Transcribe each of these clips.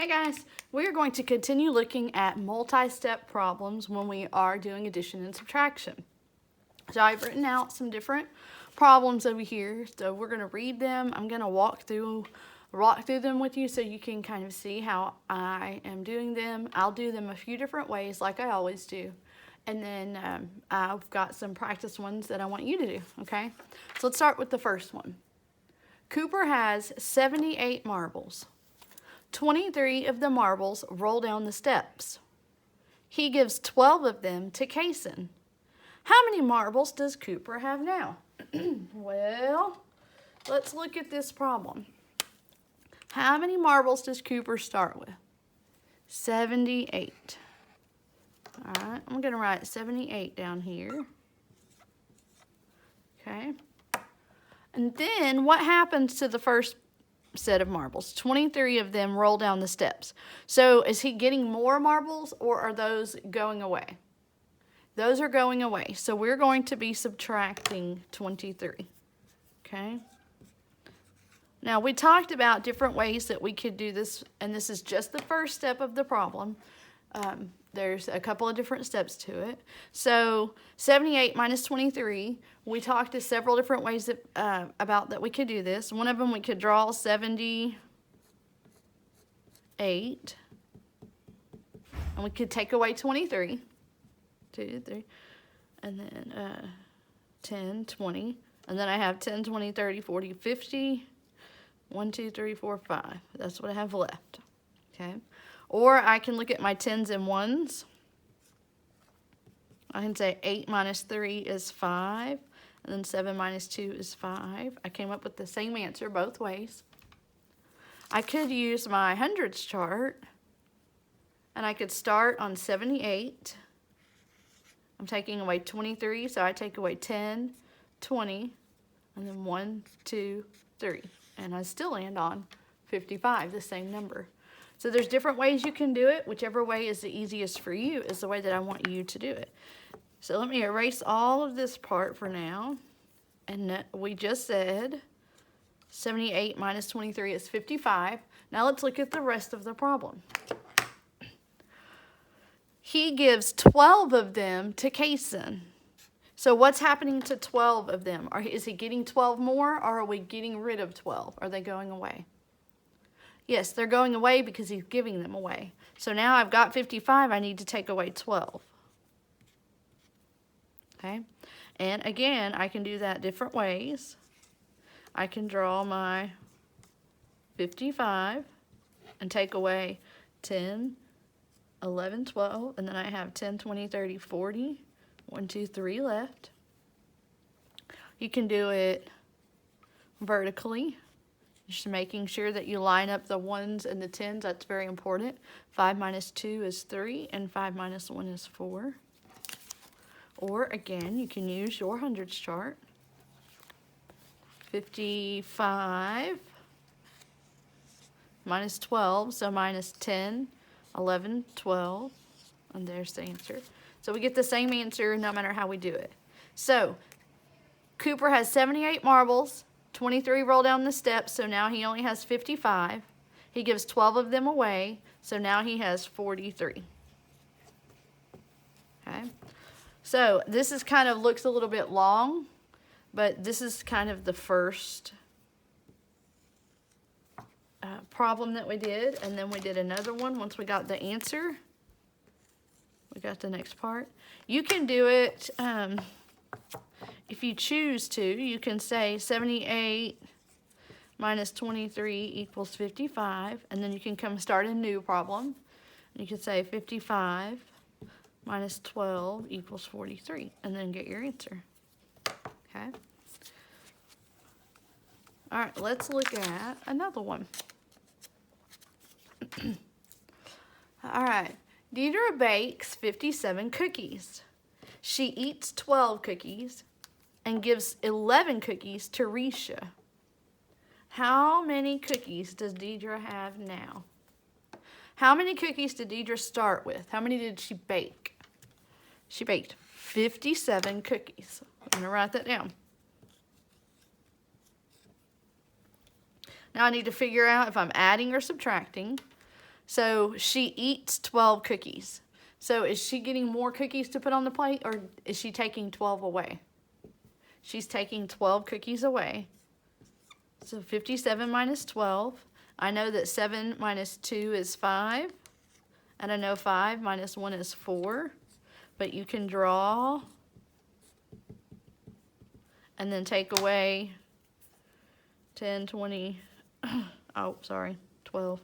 Hi guys, we are going to continue looking at multi-step problems when we are doing addition and subtraction. So I've written out some different problems over here, so we're going to read them. I'm going to walk through them with you so you can kind of see how I am doing them. I'll do them a few different ways like I always do. And then I've got some practice ones that I want you to do, okay? So let's start with the first one. Cooper has 78 marbles. 23 of the marbles roll down the steps. He gives 12 of them to Kaysen. How many marbles does Cooper have now? Well, let's look at this problem. How many marbles does Cooper start with? 78. All right, I'm going to write 78 down here. Okay. And then what happens to the first set of marbles? 23 of them roll down the steps. So is he getting more marbles or are those going away? Those are going away. So we're going to be subtracting 23. Okay. Now we talked about different ways that we could do this, and this is just the first step of the problem. There's a couple of different steps to it. So 78 minus 23, we talked to several different ways that, about that we could do this. One of them, we could draw 78, and we could take away 23, 2, 3, and then 10, 20, and then I have 10, 20, 30, 40, 50, 1, 2, 3, 4, 5. That's what I have left, okay? Or I can look at my tens and ones. I can say 8 minus 3 is 5, and then 7 minus 2 is 5. I came up with the same answer both ways. I could use my hundreds chart, and I could start on 78. I'm taking away 23, so I take away 10, 20, and then 1, 2, 3. And I still land on 55, the same number. So there's different ways you can do it. Whichever way is the easiest for you is the way that I want you to do it. So let me erase all of this part for now. And we just said 78 minus 23 is 55. Now let's look at the rest of the problem. He gives 12 of them to Kaysen. So what's happening to 12 of them? Is he getting 12 more, or are we getting rid of 12? Are they going away? Yes, they're going away because he's giving them away. So now I've got 55, I need to take away 12. Okay? And again, I can do that different ways. I can draw my 55 and take away 10, 11, 12, and then I have 10, 20, 30, 40. 1, 2, 3 left. You can do it vertically, just making sure that you line up the ones and the tens. That's very important. 5 minus 2 is 3, and 5 minus 1 is 4. Or again, you can use your hundreds chart. 55 minus 12, so minus 10, 11, 12, and there's the answer. So we get the same answer no matter how we do it. So Cooper has 78 marbles, 23 roll down the steps, so now he only has 55. He gives 12 of them away, so now he has 43. Okay. So this is kind of looks a little bit long, but this is kind of the first problem that we did, and then we did another one once we got the answer. We got the next part. You can do it if you choose to. You can say 78 minus 23 equals 55, and then you can come start a new problem. You can say 55 minus 12 equals 43, and then get your answer. Okay? All right, let's look at another one. All right. Deidre bakes 57 cookies. She eats 12 cookies and gives 11 cookies to Risha. How many cookies does Deidre have now? How many cookies did Deidre start with? How many did she bake? She baked 57 cookies. I'm going to write that down. Now I need to figure out if I'm adding or subtracting. So she eats 12 cookies. So is she getting more cookies to put on the plate, or is she taking 12 away? She's taking 12 cookies away. So 57 minus 12. I know that 7 minus 2 is 5. And I know 5 minus 1 is 4. But you can draw and then take away 10, 20, oh, sorry, 12.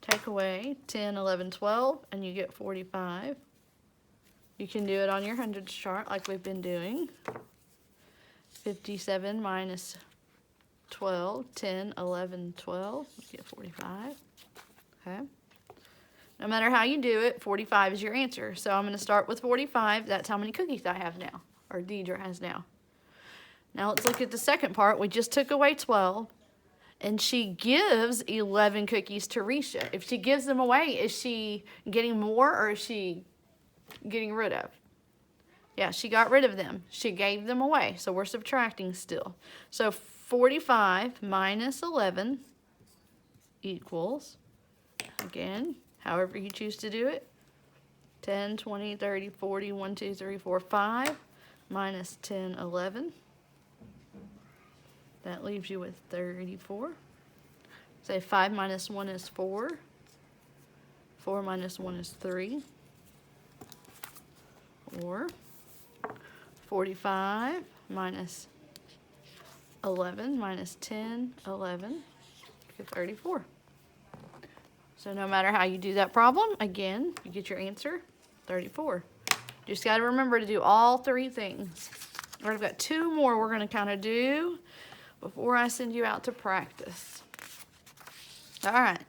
Take away 10, 11, 12, and you get 45. You can do it on your hundreds chart like we've been doing. 57 minus 12, 10, 11, 12, you get 45. Okay. No matter how you do it, 45 is your answer. So I'm going to start with 45. That's how many cookies I have now, or Deidre has now. Now let's look at the second part. We just took away 12, and she gives 11 cookies to Risha. If she gives them away, is she getting more, or is she getting rid of? Yeah, she got rid of them. She gave them away, so we're subtracting still. So 45 minus 11 equals, again, however you choose to do it, 10, 20, 30, 40, 1, 2, 3, 4, 5, minus 10, 11. That leaves you with 34. Say 5 minus 1 is 4. 4 minus 1 is 3. Or 45 minus 11 minus 10, 11, get 34. So no matter how you do that problem, again, you get your answer, 34. Just got to remember to do all three things. All right, I've got two more we're going to kind of do before I send you out to practice. All right.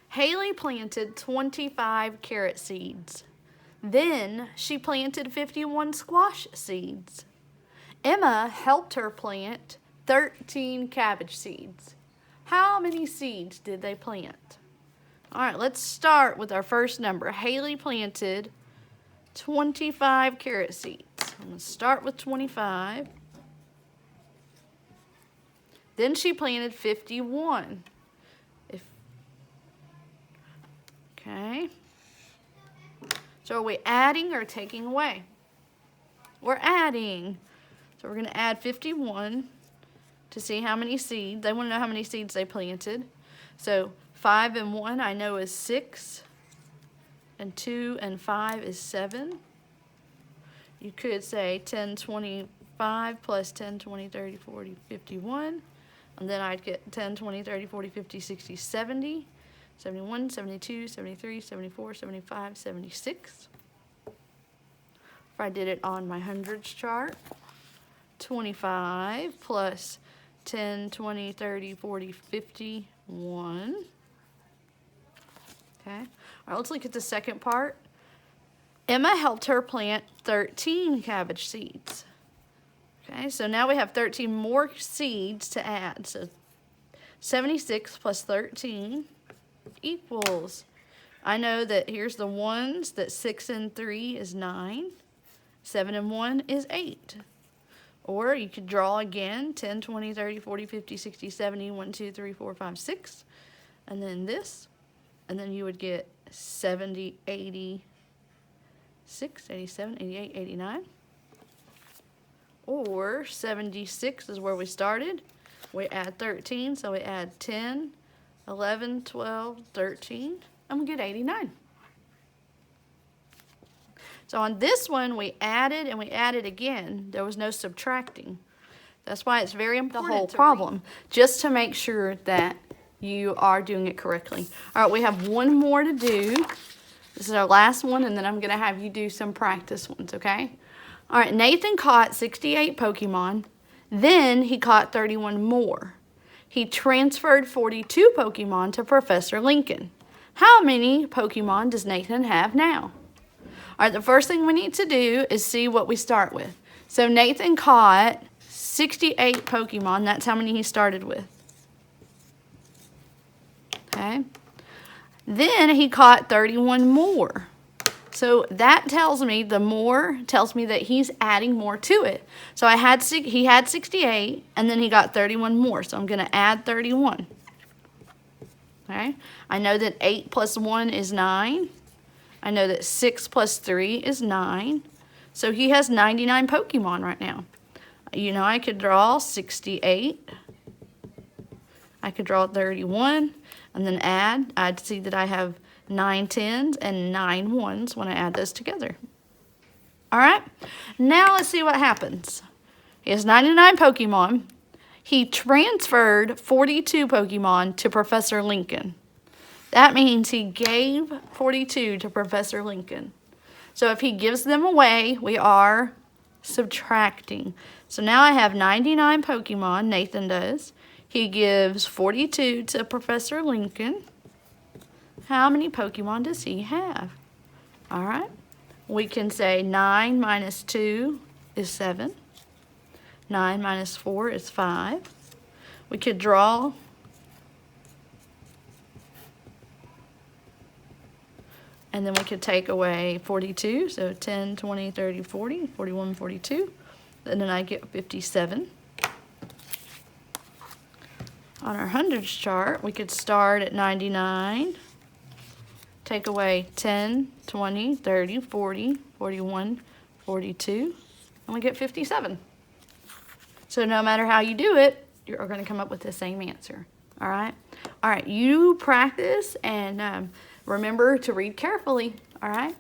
Haley planted 25 carrot seeds. Then she planted 51 squash seeds. Emma helped her plant 13 cabbage seeds. How many seeds did they plant? All right, let's start with our first number. Haley planted 25 carrot seeds. I'm going to start with 25. Then she planted 51. Okay. So are we adding or taking away? We're adding. So we're going to add 51 to see how many seeds. They want to know how many seeds they planted. So 5 and 1 I know is 6. And 2 and 5 is 7. You could say 10, 25 plus 10, 20, 30, 40, 51. And then I'd get 10, 20, 30, 40, 50, 60, 70. 71, 72, 73, 74, 75, 76. If I did it on my hundreds chart, 25 plus 10, 20, 30, 40, 51. Okay. All right, let's look at the second part. Emma helped her plant 13 cabbage seeds. Okay, so now we have 13 more seeds to add. So 76 plus 13 equals, I know that here's the ones, that 6 and 3 is 9, 7 and 1 is 8. Or you could draw again, 10, 20, 30, 40, 50, 60, 70, 1, 2, 3, 4, 5, 6. And then this, and then you would get 70, 86, 87, 88, 89. Or 76 is where we started. We add 13, so we add 10, 11, 12, 13, and we get 89. So on this one, we added and we added again. There was no subtracting. That's why it's very important, the whole problem, just to make sure that you are doing it correctly. All right, we have one more to do. This is our last one, and then I'm going to have you do some practice ones, okay? All right, Nathan caught 68 Pokemon. Then he caught 31 more. He transferred 42 Pokemon to Professor Lincoln. How many Pokemon does Nathan have now? All right, the first thing we need to do is see what we start with. So Nathan caught 68 Pokemon. That's how many he started with. Okay. Then he caught 31 more. So that tells me, the more tells me that he's adding more to it. So he had 68, and then he got 31 more. So I'm going to add 31. Okay? I know that 8 plus 1 is 9. I know that 6 plus 3 is 9. So he has 99 Pokemon right now. You know, I could draw 68. I could draw 31 and then add. I'd see that I have 9 10s and 9 1s when I add those together. All right, now let's see what happens. He has 99 Pokemon. He transferred 42 Pokemon to Professor Lincoln. That means he gave 42 to Professor Lincoln. So if he gives them away, we are subtracting. So now I have 99 Pokemon, Nathan does. He gives 42 to Professor Lincoln. How many Pokemon does he have? All right. We can say 9 minus 2 is 7. 9 minus 4 is 5. We could draw and then we could take away 42. So 10, 20, 30, 40, 41, 42. And then I get 57. On our hundreds chart, we could start at 99. Take away 10, 20, 30, 40, 41, 42, and we get 57. So no matter how you do it, you're going to come up with the same answer. All right? All right, you practice and remember to read carefully. All right?